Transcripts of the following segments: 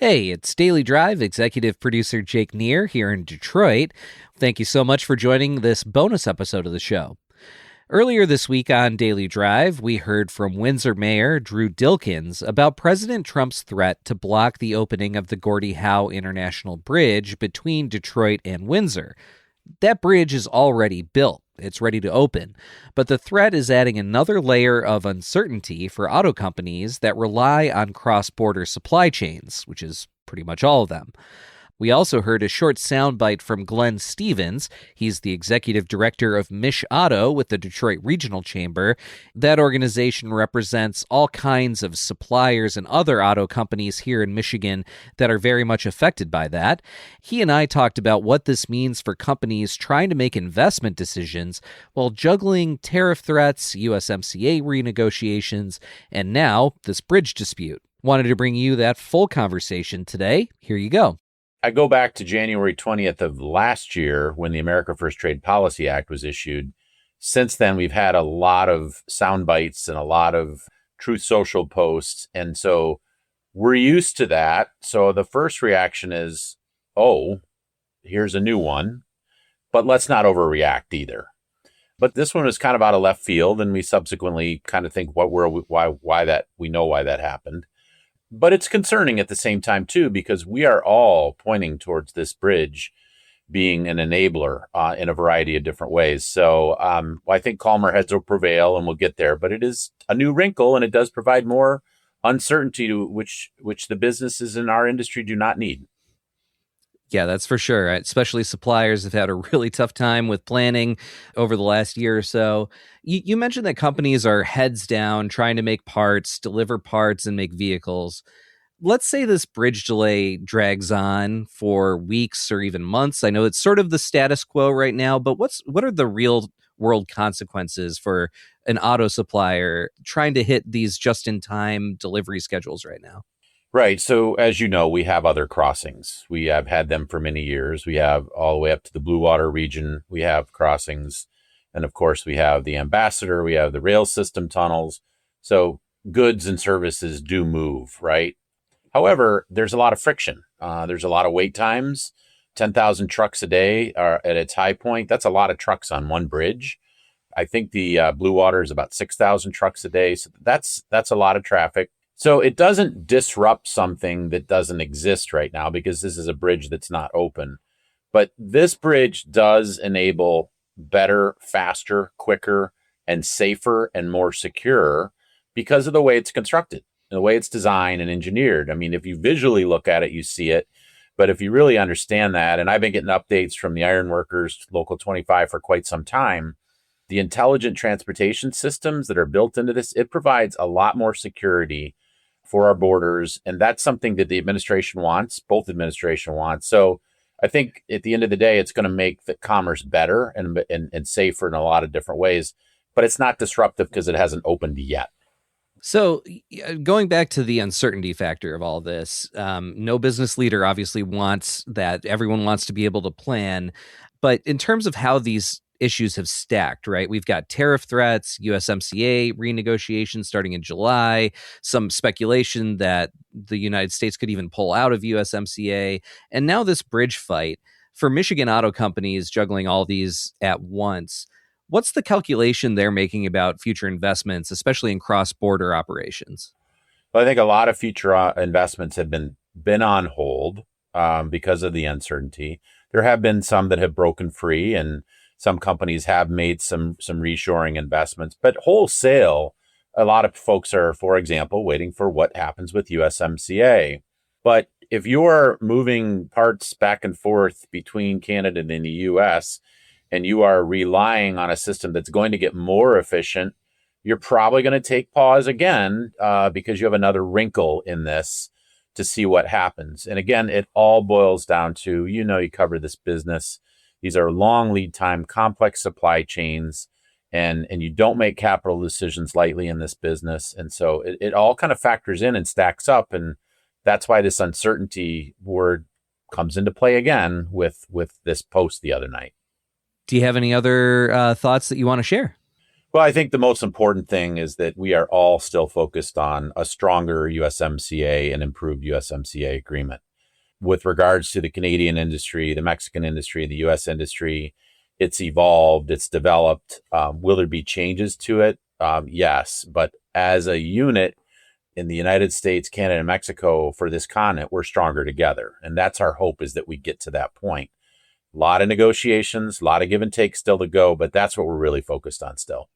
Hey, it's Daily Drive, executive producer Jake Neer here in Detroit. Thank you so much for joining this bonus episode of the show. Earlier this week on Daily Drive, we heard from Windsor Mayor Drew Dilkins about President Trump's threat to block the opening of the Gordie Howe International Bridge between Detroit and Windsor. That bridge is already built. It's ready to open. But the threat is adding another layer of uncertainty for auto companies that rely on cross-border supply chains, which is pretty much all of them. We also heard a short soundbite from Glenn Stevens. He's the executive director of MichAuto with the Detroit Regional Chamber. That organization represents all kinds of suppliers and other auto companies here in Michigan that are very much affected by that. He and I talked about what this means for companies trying to make investment decisions while juggling tariff threats, USMCA renegotiations, and now this bridge dispute. Wanted to bring you that full conversation today. Here you go. I go back to January 20th of last year when the America First Trade Policy Act was issued. Since then, we've had a lot of sound bites and a lot of Truth Social posts. And so we're used to that. So the first reaction is, oh, here's a new one, but let's not overreact either. But this one was kind of out of left field. And we subsequently kind of think why that happened. But it's concerning at the same time, too, because we are all pointing towards this bridge being an enabler in a variety of different ways. So I think calmer heads will prevail and we'll get there. But it is a new wrinkle and it does provide more uncertainty, which the businesses in our industry do not need. Yeah, that's for sure. Especially suppliers have had a really tough time with planning over the last year or so. You mentioned that companies are heads down trying to make parts, deliver parts, and make vehicles. Let's say this bridge delay drags on for weeks or even months. I know it's sort of the status quo right now, but what are the real world consequences for an auto supplier trying to hit these just-in-time delivery schedules right now? Right. So as you know, we have other crossings. We have had them for many years. We have all the way up to the Blue Water region. We have crossings. And of course, we have the Ambassador. We have the rail system tunnels. So goods and services do move, right? However, there's a lot of friction. There's a lot of wait times. 10,000 trucks a day are at its high point. That's a lot of trucks on one bridge. I think the Blue Water is about 6,000 trucks a day. So that's a lot of traffic. So it doesn't disrupt something that doesn't exist right now because this is a bridge that's not open. But this bridge does enable better, faster, quicker, and safer and more secure because of the way it's constructed, the way it's designed and engineered. I mean, if you visually look at it, you see it. But if you really understand that, and I've been getting updates from the Ironworkers Local 25 for quite some time, the intelligent transportation systems that are built into this, it provides a lot more security for our borders. And that's something that the administration wants, both administration wants. So I think at the end of the day, it's going to make the commerce better and safer in a lot of different ways, but it's not disruptive because it hasn't opened yet. So going back to the uncertainty factor of all this, no business leader obviously wants that. Everyone wants to be able to plan. But in terms of how these issues have stacked, right? We've got tariff threats, USMCA renegotiations starting in July, some speculation that the United States could even pull out of USMCA, and now this bridge fight. For Michigan auto companies juggling all these at once, what's the calculation they're making about future investments, especially in cross-border operations? Well, I think a lot of future investments have been on hold because of the uncertainty. There have been some that have broken free, and some companies have made some reshoring investments, but wholesale, a lot of folks are, for example, waiting for what happens with USMCA. But if you're moving parts back and forth between Canada and the US, and you are relying on a system that's going to get more efficient, you're probably going to take pause again because you have another wrinkle in this to see what happens. And again, it all boils down to, you cover this business. These are long lead time, complex supply chains, and you don't make capital decisions lightly in this business. And so it all kind of factors in and stacks up. And that's why this uncertainty word comes into play again with this post the other night. Do you have any other thoughts that you want to share? Well, I think the most important thing is that we are all still focused on a stronger USMCA and improved USMCA agreement. With regards to the Canadian industry, the Mexican industry, the US industry, it's evolved, it's developed. Will there be changes to it? Yes. But as a unit in the United States, Canada, and Mexico for this continent, we're stronger together. And that's our hope, is that we get to that point. A lot of negotiations, a lot of give and take still to go, but that's what we're really focused on still.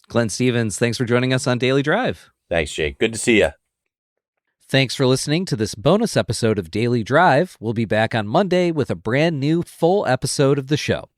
Glenn Stevens, thanks for joining us on Daily Drive. Thanks, Jake. Good to see you. Thanks for listening to this bonus episode of Daily Drive. We'll be back on Monday with a brand new full episode of the show.